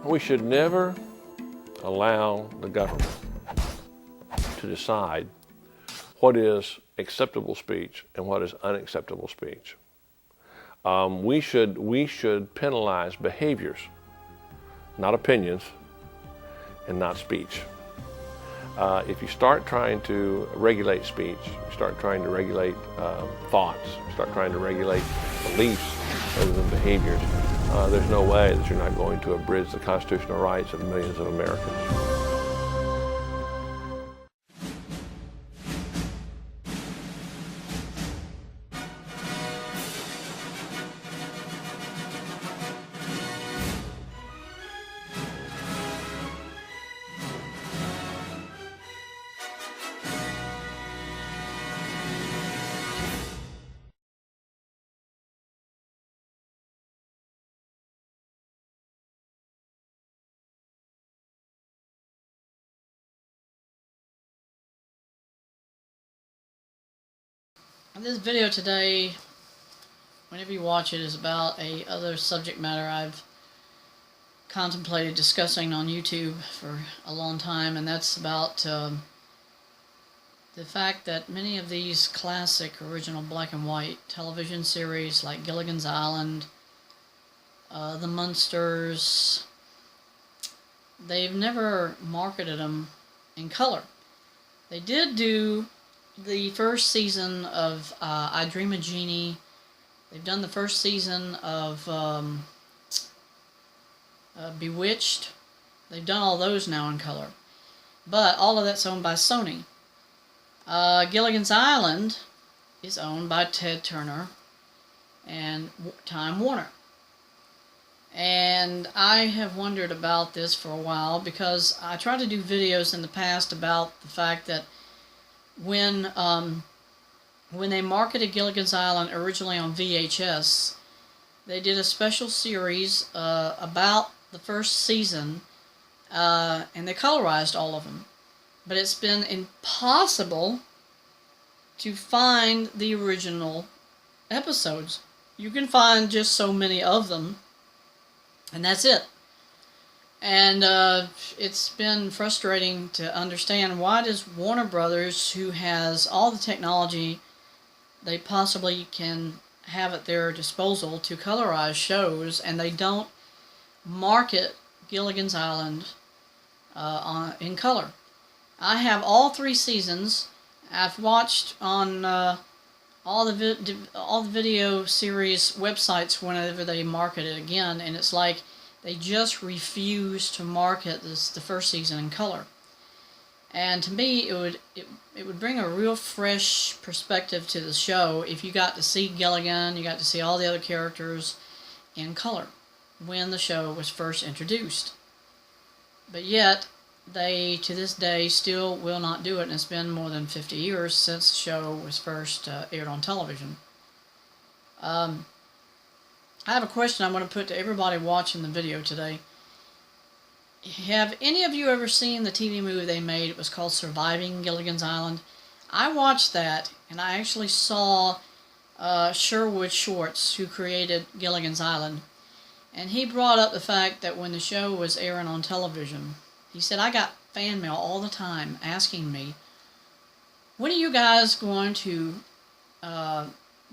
We should never allow the government to decide what is acceptable speech and what is unacceptable speech. We should penalize behaviors, not opinions, and not speech. If you start trying to regulate speech, you start trying to regulate thoughts, you start trying to regulate beliefs rather than behaviors, there's no way that you're not going to abridge the constitutional rights of millions of Americans. This video today, whenever you watch it, is about a other subject matter I've contemplated discussing on YouTube for a long time, and that's about the fact that many of these classic original black and white television series like Gilligan's Island, The Munsters, they've never marketed them in color. They did do the first season of I Dream of Jeannie. They've done the first season of Bewitched. They've done all those now in color. But all of that's owned by Sony. Gilligan's Island is owned by Ted Turner and Time Warner. And I have wondered about this for a while because I tried to do videos in the past about the fact that when they marketed Gilligan's Island originally on VHS, they did a special series about the first season, and they colorized all of them. But it's been impossible to find the original episodes. You can find just so many of them, and that's it. And it's been frustrating to understand, why does Warner Brothers, who has all the technology they possibly can have at their disposal to colorize shows, and they don't market Gilligan's Island in color. I have all 3 seasons. I've watched on all the video series websites whenever they market it again, and it's like they just refuse to market the first season in color. And to me, it would bring a real fresh perspective to the show if you got to see Gilligan, you got to see all the other characters in color when the show was first introduced. But yet, they, to this day, still will not do it, and it's been more than 50 years since the show was first aired on television. I have a question I want to put to everybody watching the video today. Have any of you ever seen the TV movie they made? It was called Surviving Gilligan's Island. I watched that, and I actually saw Sherwood Schwartz, who created Gilligan's Island. And he brought up the fact that when the show was airing on television, he said, I got fan mail all the time asking me, when are you guys going to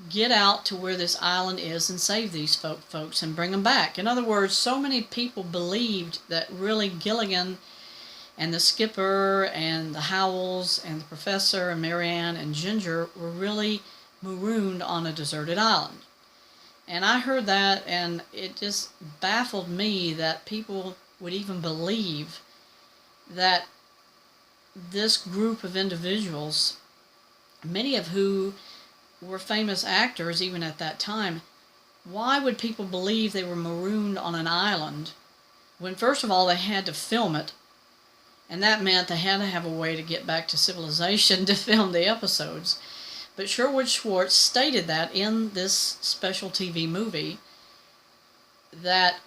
get out to where this island is and save these folks and bring them back? In other words, so many people believed that really Gilligan and the skipper and the Howells and the professor and Marianne and Ginger were really marooned on a deserted island. And I heard that, and it just baffled me that people would even believe that this group of individuals, many of who were famous actors even at that time, why would people believe they were marooned on an island when, first of all, they had to film it, and that meant they had to have a way to get back to civilization to film the episodes. But Sherwood Schwartz stated that in this special TV movie, that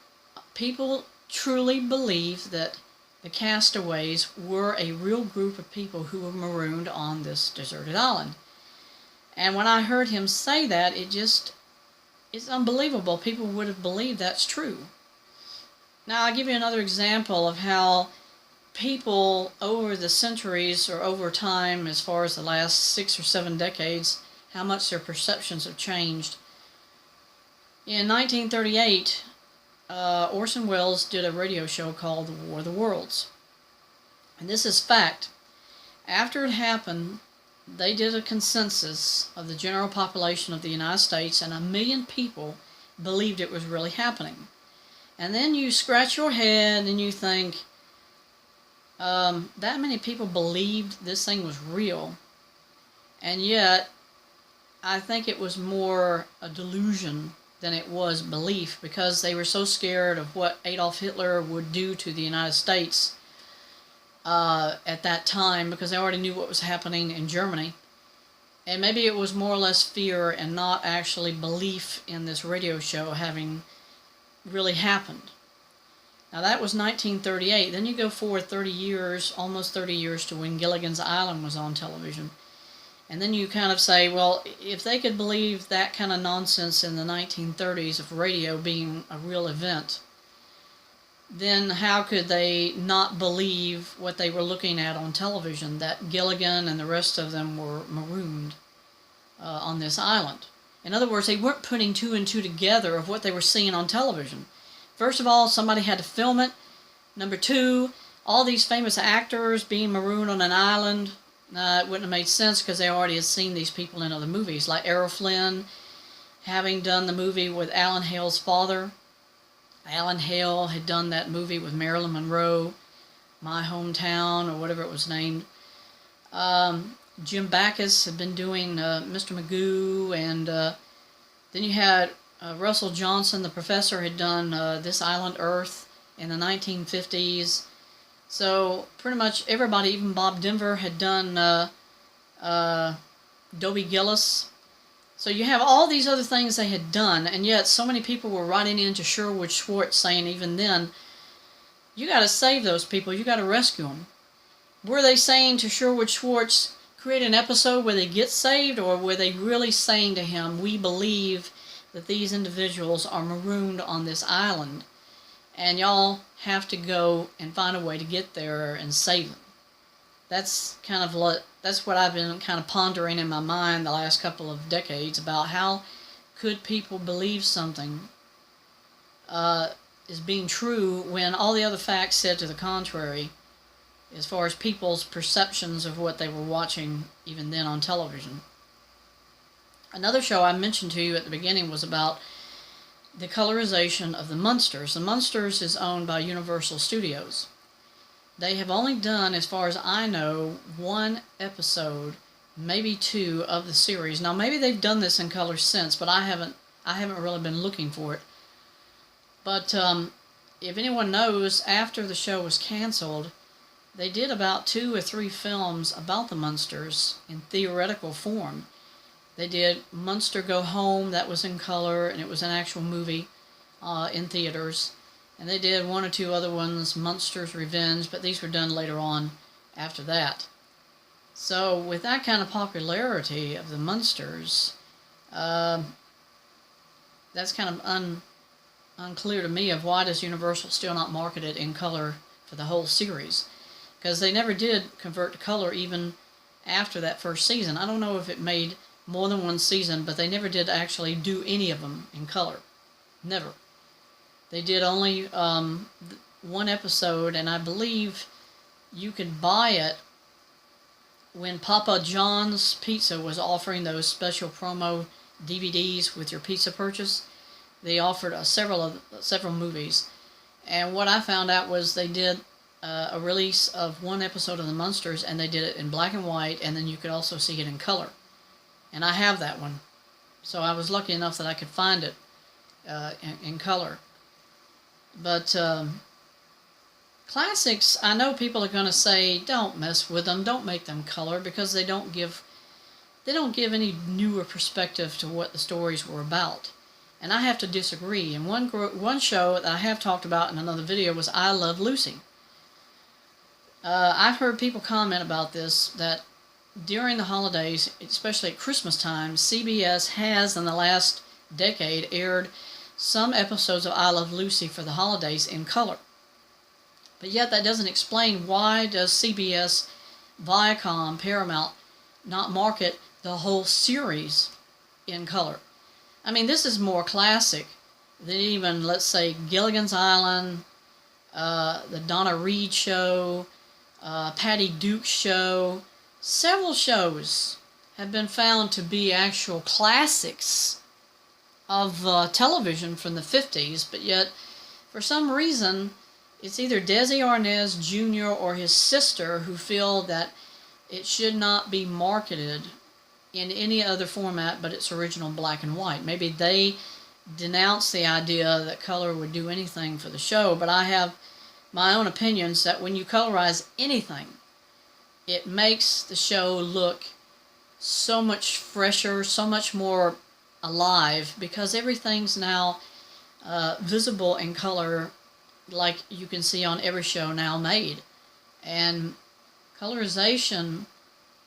people truly believe that the castaways were a real group of people who were marooned on this deserted island. And when I heard him say that, it's unbelievable. People would have believed that's true. Now I'll give you another example of how people over the centuries or over time, as far as the last 6 or 7 decades, how much their perceptions have changed. In 1938, Orson Welles did a radio show called The War of the Worlds. And this is fact. After it happened, they did a consensus of the general population of the United States, and 1 million people believed it was really happening. And then you scratch your head and you think, that many people believed this thing was real. And yet, I think it was more a delusion than it was belief, because they were so scared of what Adolf Hitler would do to the United States at that time, because they already knew what was happening in Germany. And maybe it was more or less fear and not actually belief in this radio show having really happened. Now that was 1938. Then you go forward 30 years, almost 30 years, to when Gilligan's Island was on television. And then you kind of say, well, if they could believe that kind of nonsense in the 1930s of radio being a real event, then how could they not believe what they were looking at on television, that Gilligan and the rest of them were marooned on this island? In other words, they weren't putting 2 and 2 together of what they were seeing on television. First of all, somebody had to film it. Number 2, all these famous actors being marooned on an island, it wouldn't have made sense because they already had seen these people in other movies, like Errol Flynn, having done the movie with Alan Hale's father. Alan Hale had done that movie with Marilyn Monroe, My Hometown, or whatever it was named. Jim Backus had been doing Mr. Magoo, and then you had Russell Johnson, the professor, had done This Island Earth in the 1950s. So pretty much everybody, even Bob Denver, had done Dobie Gillis. So you have all these other things they had done, and yet so many people were writing into Sherwood Schwartz saying even then, you got to save those people, you got to rescue them. Were they saying to Sherwood Schwartz, create an episode where they get saved, or were they really saying to him, we believe that these individuals are marooned on this island, and y'all have to go and find a way to get there and save them? That's what I've been kind of pondering in my mind the last couple of decades, about how could people believe something is being true when all the other facts said to the contrary, as far as people's perceptions of what they were watching even then on television. Another show I mentioned to you at the beginning was about the colorization of the Munsters. The Munsters is owned by Universal Studios. They have only done, as far as I know, 1 episode, maybe 2 of the series. Now maybe they've done this in color since, but I haven't really been looking for it. But if anyone knows, after the show was canceled, they did about 2 or 3 films about the Munsters in theoretical form. They did Munster Go Home, that was in color, and it was an actual movie in theaters. And they did 1 or 2 other ones, Munster's Revenge, but these were done later on after that. So with that kind of popularity of the Munsters, that's kind of unclear to me of why does Universal still not market it in color for the whole series. Because they never did convert to color even after that first season. I don't know if it made more than 1 season, but they never did actually do any of them in color. Never. They did only 1 episode, and I believe you could buy it when Papa John's Pizza was offering those special promo DVDs with your pizza purchase. They offered several movies, and what I found out was they did a release of 1 episode of the Munsters, and they did it in black and white, and then you could also see it in color. And I have that one, so I was lucky enough that I could find it in color. But classics, I know people are going to say, don't mess with them, don't make them color, because they don't give any newer perspective to what the stories were about. And I have to disagree. And one show that I have talked about in another video was I Love Lucy. I've heard people comment about this, that during the holidays, especially at Christmas time, CBS has in the last decade aired some episodes of I Love Lucy for the holidays in color. But yet that doesn't explain why does CBS, Viacom, Paramount not market the whole series in color. I mean, this is more classic than even, let's say, Gilligan's Island, the Donna Reed show, Patty Duke show. Several shows have been found to be actual classics of television from the 50s, but yet, for some reason, it's either Desi Arnaz Jr. or his sister who feel that it should not be marketed in any other format but its original black and white. Maybe they denounce the idea that color would do anything for the show, but I have my own opinions that when you colorize anything, it makes the show look so much fresher, so much more alive, because everything's now visible in color, like you can see on every show now made. And colorization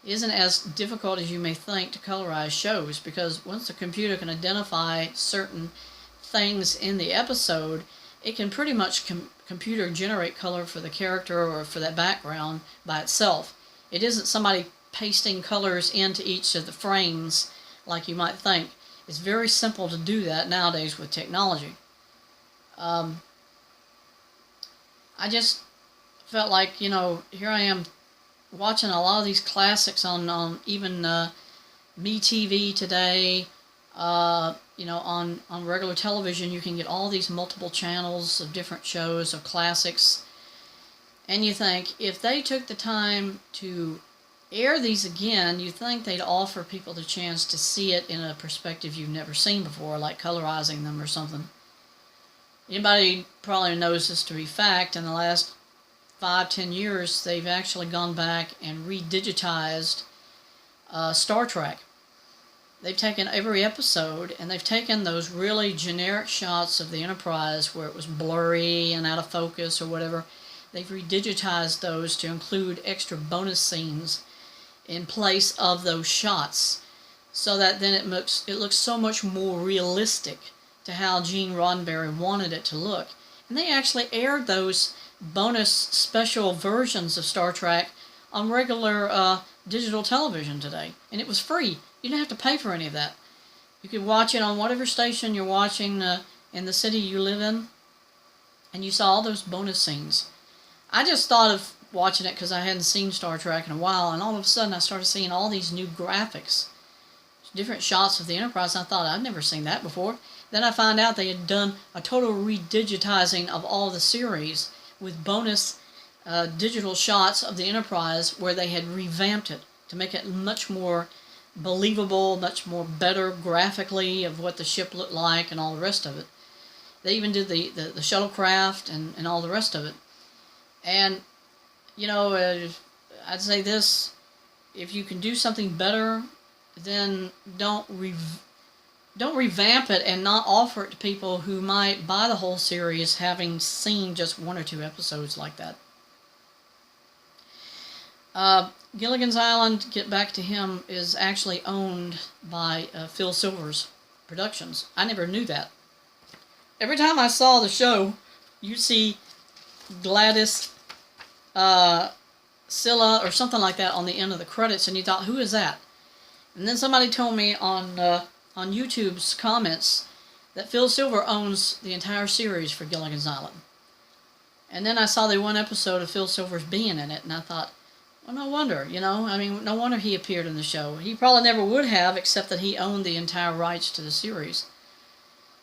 isn't as difficult as you may think to colorize shows, because once the computer can identify certain things in the episode, it can pretty much computer generate color for the character or for that background by itself. It isn't somebody pasting colors into each of the frames like you might think. It's very simple to do that nowadays with technology. I just felt like, here I am watching a lot of these classics on even MeTV today. On regular television, you can get all these multiple channels of different shows, of classics. And you think, if they took the time to air these again, you think they'd offer people the chance to see it in a perspective you've never seen before, like colorizing them or something. Anybody probably knows this to be fact. In the last 5-10 years, they've actually gone back and redigitized Star Trek. They've taken every episode and they've taken those really generic shots of the Enterprise where it was blurry and out of focus or whatever. They've redigitized those to include extra bonus scenes in place of those shots, so that then it looks so much more realistic to how Gene Roddenberry wanted it to look. And they actually aired those bonus special versions of Star Trek on regular digital television today, and it was free. You didn't have to pay for any of that. You could watch it on whatever station you're watching in the city you live in, and you saw all those bonus scenes. I just thought of watching it because I hadn't seen Star Trek in a while, and all of a sudden I started seeing all these new graphics, different shots of the Enterprise. I thought, I'd never seen that before. Then I found out they had done a total redigitizing of all the series with bonus digital shots of the Enterprise where they had revamped it to make it much more believable, much more better graphically of what the ship looked like and all the rest of it. They even did the shuttlecraft and all the rest of it. And, I'd say this, if you can do something better, then don't revamp it and not offer it to people who might buy the whole series having seen just 1 or 2 episodes like that. Gilligan's Island, get back to him, is actually owned by Phil Silvers Productions. I never knew that. Every time I saw the show, you'd see Gladys Scylla or something like that on the end of the credits, and you thought, who is that? And then somebody told me on YouTube's comments that Phil Silver owns the entire series for Gilligan's Island. And then I saw the one episode of Phil Silver's being in it, and I thought, well, no wonder, no wonder he appeared in the show. He probably never would have, except that he owned the entire rights to the series.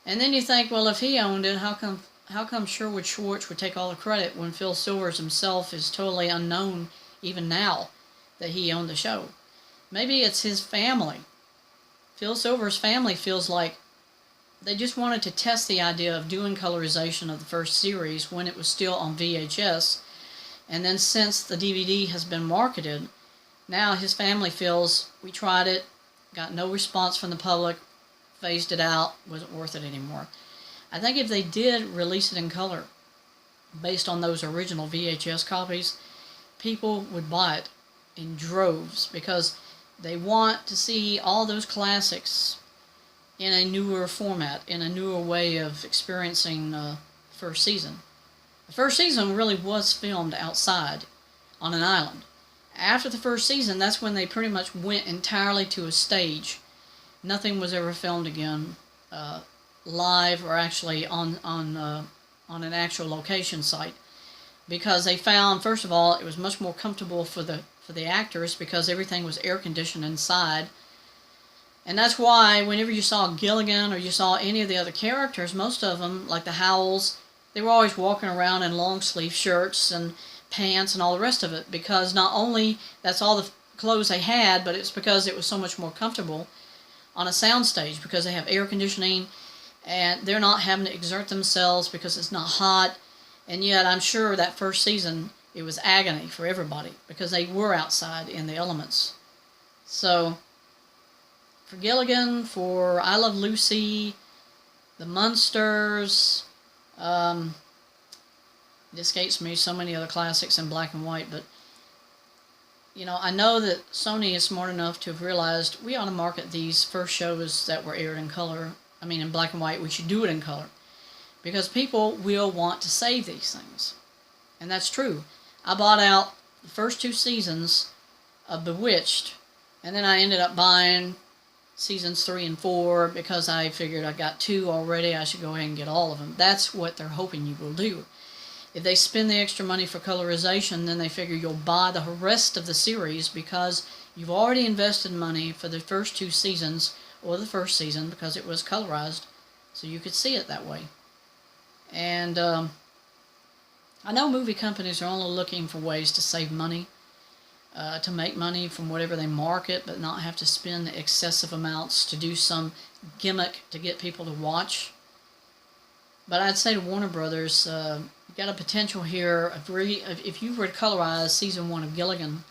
And then you think, well, if he owned it, how come Sherwood Schwartz would take all the credit when Phil Silvers himself is totally unknown, even now, that he owned the show? Maybe it's his family. Phil Silver's family feels like they just wanted to test the idea of doing colorization of the first series when it was still on VHS. And then since the DVD has been marketed, now his family feels, we tried it, got no response from the public, phased it out, wasn't worth it anymore. I think if they did release it in color, based on those original VHS copies, people would buy it in droves because they want to see all those classics in a newer format, in a newer way of experiencing first season. The first season really was filmed outside on an island. After the first season, that's when they pretty much went entirely to a stage. Nothing was ever filmed again live or actually on an actual location site, because they found, first of all, it was much more comfortable for the actors because everything was air conditioned inside. And that's why whenever you saw Gilligan or you saw any of the other characters, most of them, like the Howells, they were always walking around in long sleeve shirts and pants and all the rest of it, because not only that's all the clothes they had, but it's because it was so much more comfortable on a soundstage, because they have air conditioning and they're not having to exert themselves because it's not hot. And yet I'm sure that first season it was agony for everybody because they were outside in the elements. So for Gilligan, for I Love Lucy, the Munsters, it escapes me so many other classics in black and white, but you know, I know that Sony is smart enough to have realized we ought to market these first shows that were aired in color, in black and white. We should do it in color, because people will want to save these things. And that's true. I bought out the first 2 seasons of Bewitched, and then I ended up buying seasons 3 and 4 because I figured I got 2 already, I should go ahead and get all of them. That's what they're hoping you will do. If they spend the extra money for colorization, then they figure you'll buy the rest of the series because you've already invested money for the first 2 seasons, or the first season, because it was colorized, so you could see it that way. And I know movie companies are only looking for ways to save money, to make money from whatever they market, but not have to spend excessive amounts to do some gimmick to get people to watch. But I'd say to Warner Brothers, you've got a potential here of if you were to colorize season 1 of Gilligan,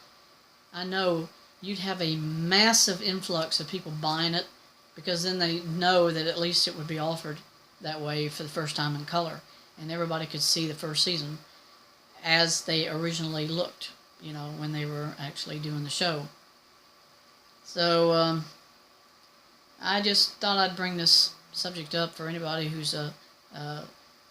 I know you'd have a massive influx of people buying it, because then they know that at least it would be offered that way for the first time in color, and everybody could see the first season as they originally looked, when they were actually doing the show. So I just thought I'd bring this subject up for anybody who's a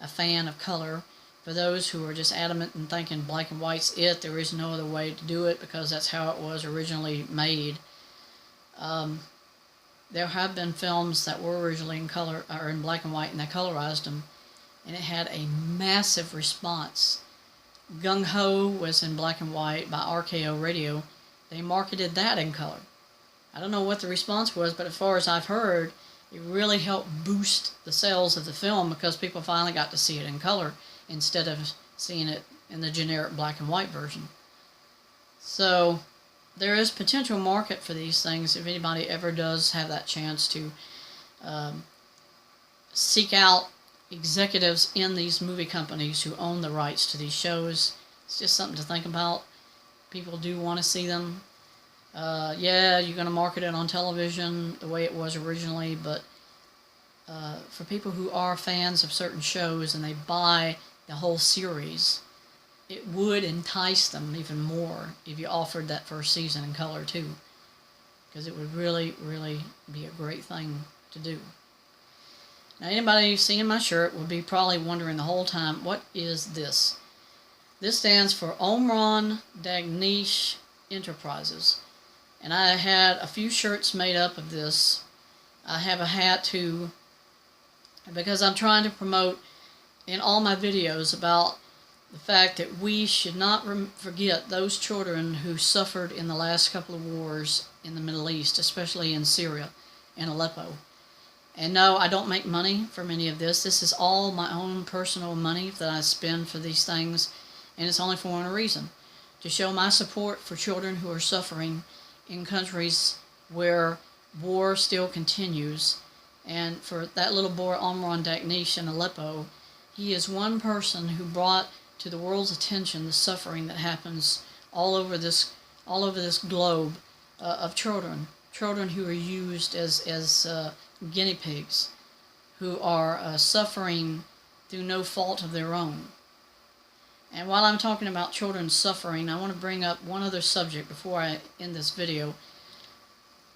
fan of color. For those who are just adamant and thinking black and white's it, there is no other way to do it because that's how it was originally made. There have been films that were originally in color or in black and white, and they colorized them, and it had a massive response. Gung Ho was in black and white by RKO Radio. They marketed that in color. I don't know what the response was, but as far as I've heard, it really helped boost the sales of the film because people finally got to see it in color instead of seeing it in the generic black and white version. So there is potential market for these things if anybody ever does have that chance to seek out executives in these movie companies who own the rights to these shows. It's just something to think about. People do want to see them. Yeah, you're going to market it on television the way it was originally, but for people who are fans of certain shows and they buy the whole series, it would entice them even more if you offered that first season in color too, because it would really, really be a great thing to do. Now, anybody seeing my shirt will be probably wondering the whole time, what is this? This stands for Omron Dagnish Enterprises. And I had a few shirts made up of this. I have a hat too, because I'm trying to promote in all my videos about the fact that we should not forget those children who suffered in the last couple of wars in the Middle East, especially in Syria and Aleppo. And no, I don't make money from any of this. This is all my own personal money that I spend for these things, and it's only for one reason: to show my support for children who are suffering in countries where war still continues. And for that little boy, Omron Dagnish in Aleppo, he is one person who brought to the world's attention the suffering that happens all over this globe of children who are used as guinea pigs, who are suffering through no fault of their own. And while I'm talking about children suffering, I want to bring up one other subject before I end this video.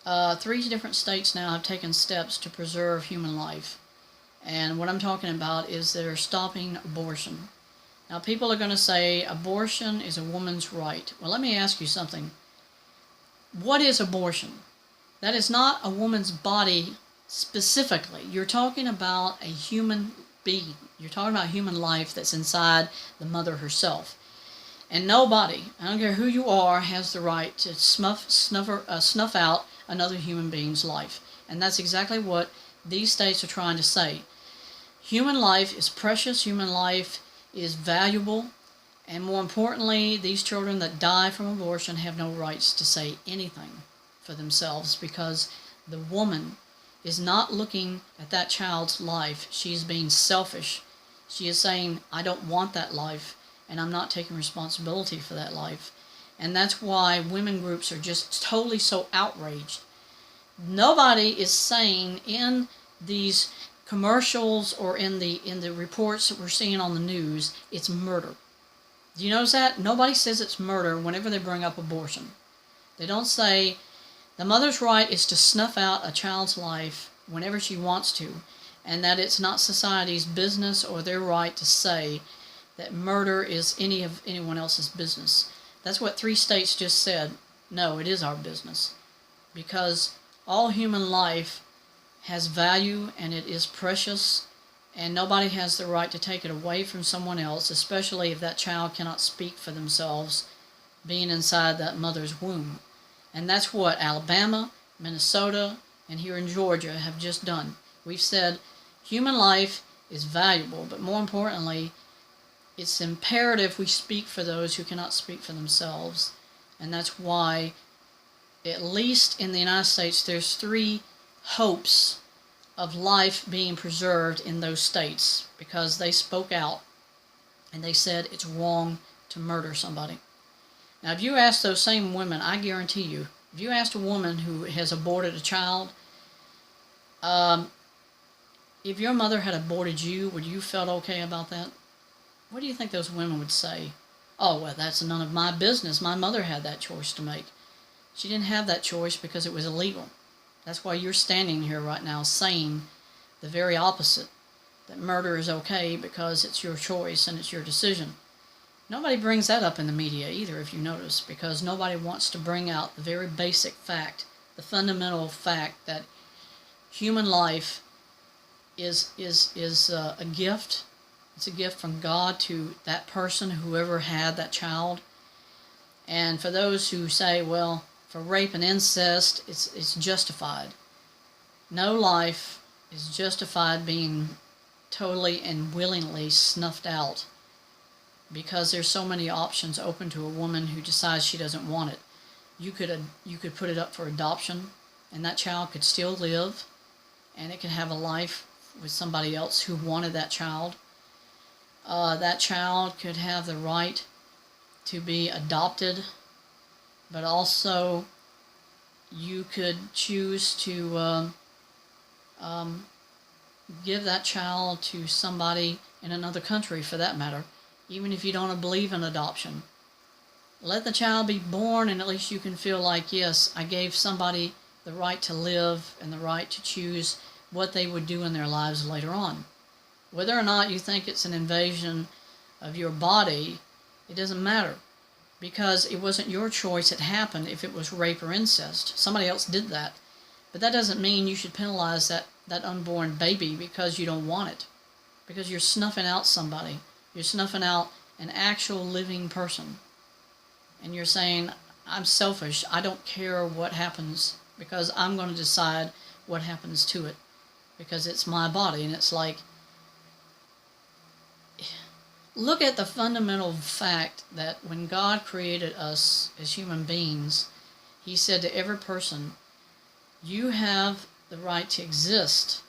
3 different states now have taken steps to preserve human life. And what I'm talking about is they're stopping abortion. Now, people are going to say abortion is a woman's right. Well, let me ask you something. What is abortion? That is not a woman's body specifically. You're talking about a human being. You're talking about human life that's inside the mother herself. And nobody, I don't care who you are, has the right to snuff out another human being's life. And that's exactly what these states are trying to say. Human life is precious. Human life is valuable. And more importantly, these children that die from abortion have no rights to say anything for themselves, because the woman is not looking at that child's life. She's being selfish. She is saying, I don't want that life, and I'm not taking responsibility for that life. And that's why women groups are just totally so outraged. Nobody is saying in these commercials or in the reports that we're seeing on the news, it's murder. Do you notice that? Nobody says it's murder whenever they bring up abortion. They don't say the mother's right is to snuff out a child's life whenever she wants to, and that it's not society's business or their right to say that murder is anyone else's business. That's what 3 states just said. No, it is our business, because all human life has value and it is precious, and nobody has the right to take it away from someone else, especially if that child cannot speak for themselves being inside that mother's womb. And that's what Alabama, Minnesota, and here in Georgia have just done. We've said human life is valuable, but more importantly, it's imperative we speak for those who cannot speak for themselves. And that's why, at least in the United States, there's 3 hopes of life being preserved in those states, because they spoke out and they said it's wrong to murder somebody. Now, if you ask those same women, I guarantee you, if you asked a woman who has aborted a child, if your mother had aborted you, would you felt okay about that? What do you think those women would say? Oh, well, that's none of my business. My mother had that choice to make. She didn't have that choice because it was illegal. That's why you're standing here right now saying the very opposite, that murder is okay because it's your choice and it's your decision. Nobody brings that up in the media either, if you notice, because nobody wants to bring out the very basic fact, the fundamental fact that human life is a gift. It's a gift from God to that person, whoever had that child. And for those who say, well, for rape and incest, it's justified. No life is justified being totally and willingly snuffed out, because there's so many options open to a woman who decides she doesn't want it. You could put it up for adoption, and that child could still live, and it could have a life with somebody else who wanted that child. That child could have the right to be adopted, but also you could choose to give that child to somebody in another country, for that matter, even if you don't believe in adoption. Let the child be born, and at least you can feel like, yes, I gave somebody the right to live and the right to choose what they would do in their lives later on. Whether or not you think it's an invasion of your body, it doesn't matter, because it wasn't your choice. It happened. If it was rape or incest, somebody else did that. But that doesn't mean you should penalize that unborn baby because you don't want it, because you're snuffing out somebody. You're snuffing out an actual living person. And you're saying, I'm selfish. I don't care what happens, because I'm going to decide what happens to it, because it's my body. And it's like, look at the fundamental fact that when God created us as human beings, He said to every person, you have the right to exist.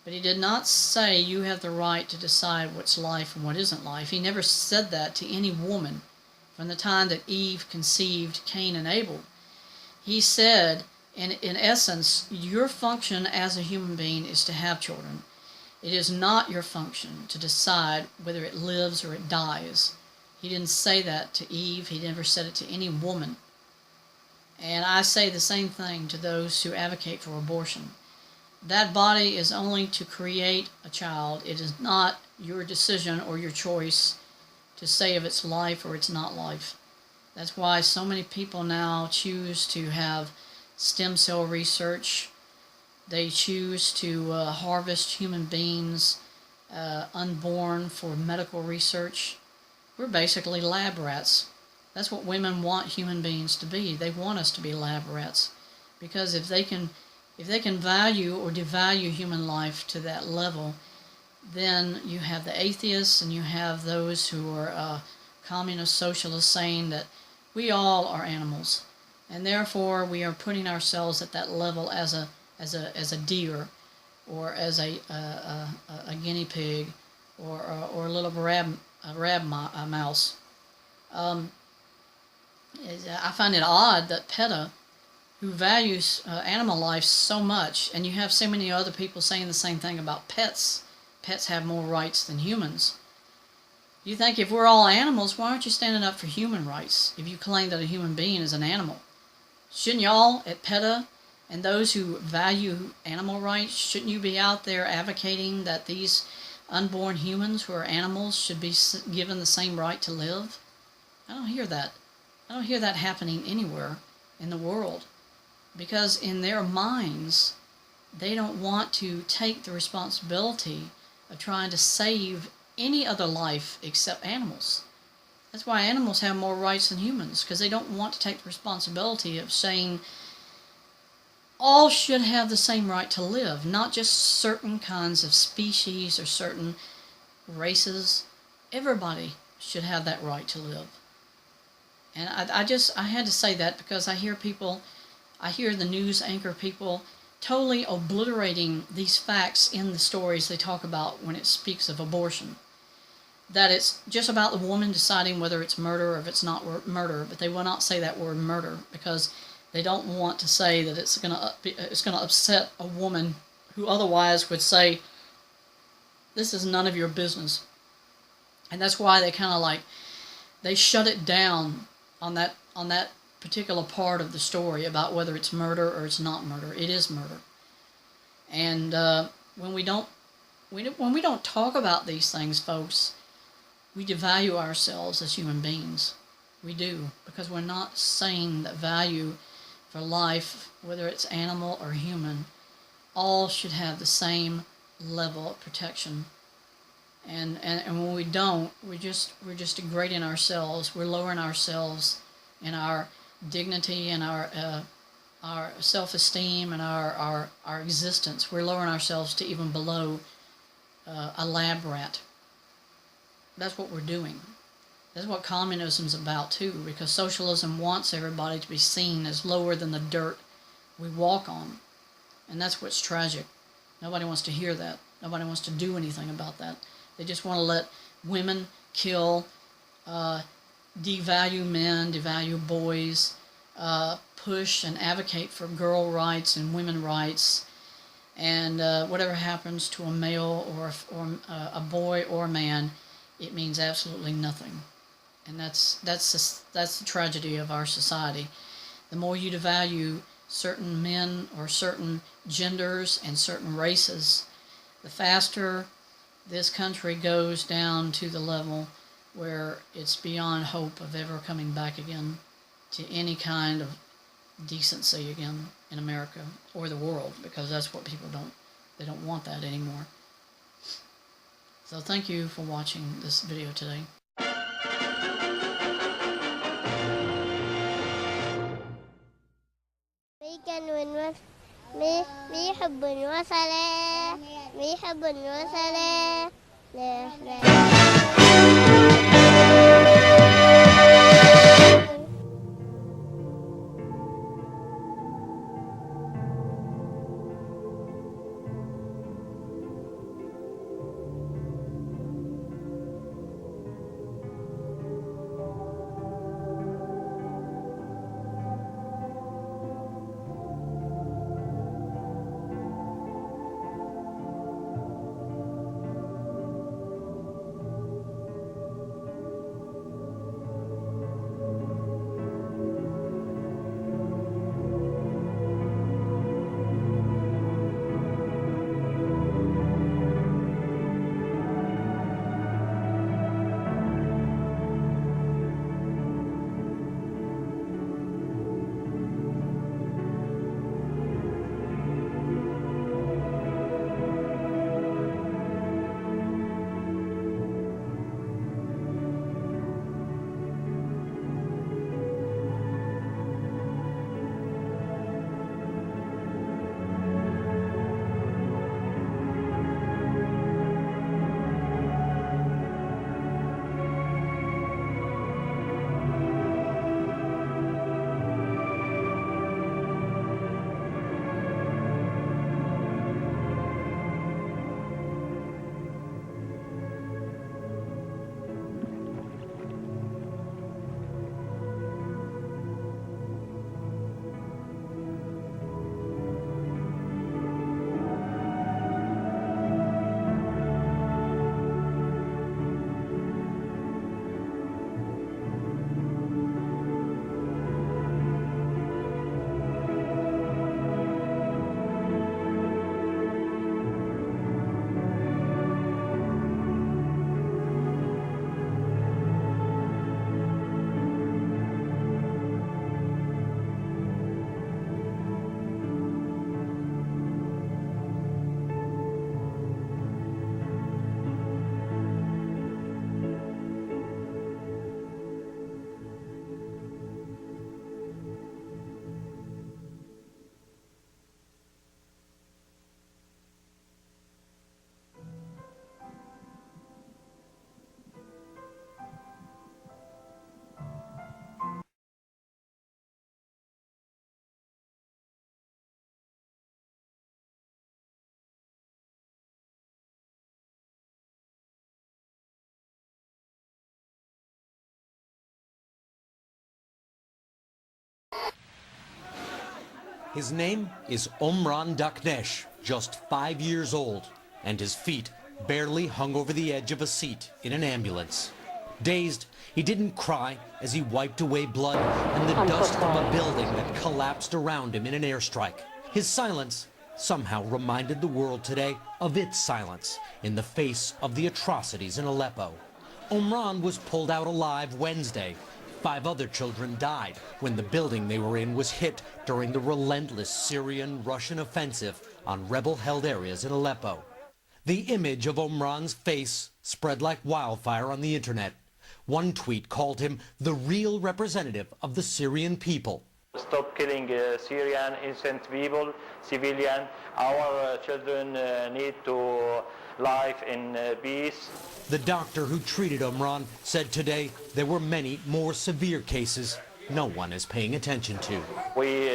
But He did not say you have the right to decide what's life and what isn't life. He never said that to any woman from the time that Eve conceived Cain and Abel. He said, in essence, your function as a human being is to have children. It is not your function to decide whether it lives or it dies. He didn't say that to Eve. He never said it to any woman. And I say the same thing to those who advocate for abortion. That body is only to create a child. It is not your decision or your choice to say if it's life or it's not life. That's why so many people now choose to have stem cell research. They choose to harvest human beings unborn for medical research. We're basically lab rats. That's what women want human beings to be. They want us to be lab rats, because if they can value or devalue human life to that level, then you have the atheists and you have those who are communist socialists saying that we all are animals, and therefore we are putting ourselves at that level as a deer, or as a guinea pig, or a little mouse. I find it odd that PETA, who values animal life so much, and you have so many other people saying the same thing about pets. Pets have more rights than humans. You think if we're all animals, why aren't you standing up for human rights if you claim that a human being is an animal? Shouldn't y'all at PETA and those who value animal rights, shouldn't you be out there advocating that these unborn humans who are animals should be given the same right to live? I don't hear that. I don't hear that happening anywhere in the world, because in their minds, they don't want to take the responsibility of trying to save any other life except animals. That's why animals have more rights than humans, because they don't want to take the responsibility of saying all should have the same right to live, not just certain kinds of species or certain races. Everybody should have that right to live. And I had to say that, because I hear the news anchor people totally obliterating these facts in the stories they talk about when it speaks of abortion. That it's just about the woman deciding whether it's murder or if it's not murder, but they will not say that word murder, because they don't want to say that it's going to upset a woman who otherwise would say, this is none of your business. And that's why they kind of they shut it down on that particular part of the story about whether it's murder or it's not murder. It is murder. And when we don't talk about these things, folks, we devalue ourselves as human beings. We do, because we're not saying that value for life, whether it's animal or human, all should have the same level of protection. And when we don't, we're just degrading ourselves. We're lowering ourselves in our dignity and our self-esteem and our existence. We're lowering ourselves to even below a lab rat. That's what we're doing. That's what communism's about too, because socialism wants everybody to be seen as lower than the dirt we walk on. And that's what's tragic. Nobody wants to hear that. Nobody wants to do anything about that. They just want to let women kill, devalue men, devalue boys, push and advocate for girl rights and women rights, and whatever happens to a male or a boy or a man, it means absolutely nothing. And that's the tragedy of our society. The more you devalue certain men or certain genders and certain races, the faster this country goes down to the level where it's beyond hope of ever coming back again to any kind of decency again in America or the world, because that's what people they don't want that anymore. So thank you for watching this video today. بيحب وصلاة بيحب وصلاة لا لا His name is Omran Daknesh, just 5 years old, and his feet barely hung over the edge of a seat in an ambulance. Dazed, he didn't cry as he wiped away blood and the dust from a building that collapsed around him in an airstrike. His silence somehow reminded the world today of its silence in the face of the atrocities in Aleppo. Omran was pulled out alive Wednesday. 5 other children died when the building they were in was hit during the relentless Syrian-Russian offensive on rebel-held areas in Aleppo. The image of Omran's face spread like wildfire on the internet. One tweet called him the real representative of the Syrian people. Stop killing Syrian innocent people, civilian. Our children need to live in peace. The doctor who treated Omran said today there were many more severe cases no one is paying attention to. We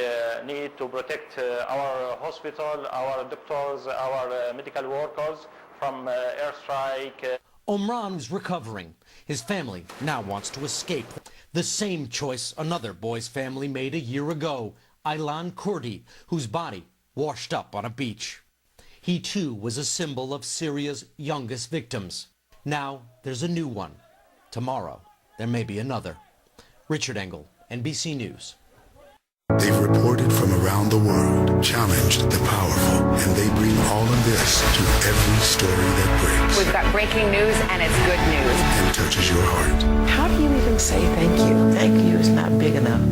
need to protect our hospital, our doctors, our medical workers from airstrike. Omran is recovering. His family now wants to escape. The same choice another boy's family made a year ago, Aylan Kurdi, whose body washed up on a beach. He too was a symbol of Syria's youngest victims. Now there's a new one. Tomorrow there may be another. Richard Engel, NBC News. They've reported from around the world, challenged the powerful, and they bring all of this to every story that breaks. We've got breaking news, and it's good news. And touches your heart. How do you even say thank you? Thank you is not big enough.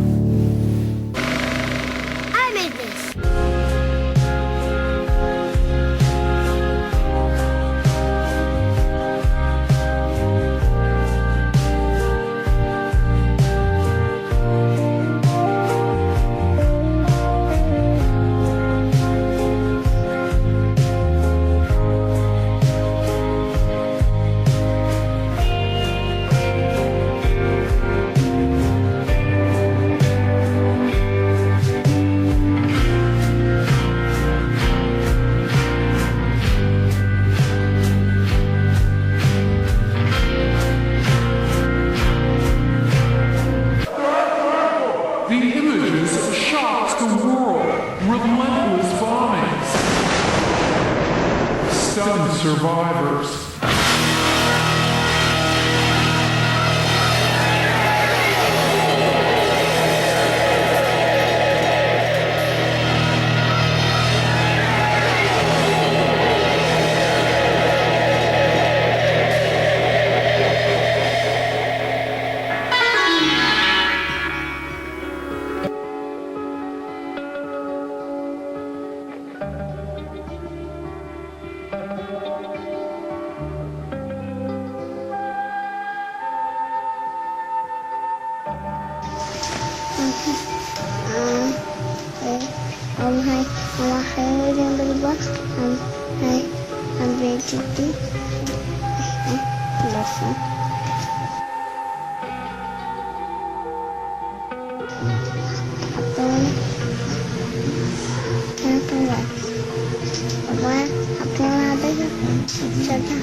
I made this. The images shocked the world. Relentless bombings. Stunned survivors. Hi, I'm Khairi in the box. Hi, I'm very chippy. That's it. Apa? Apa? Apa?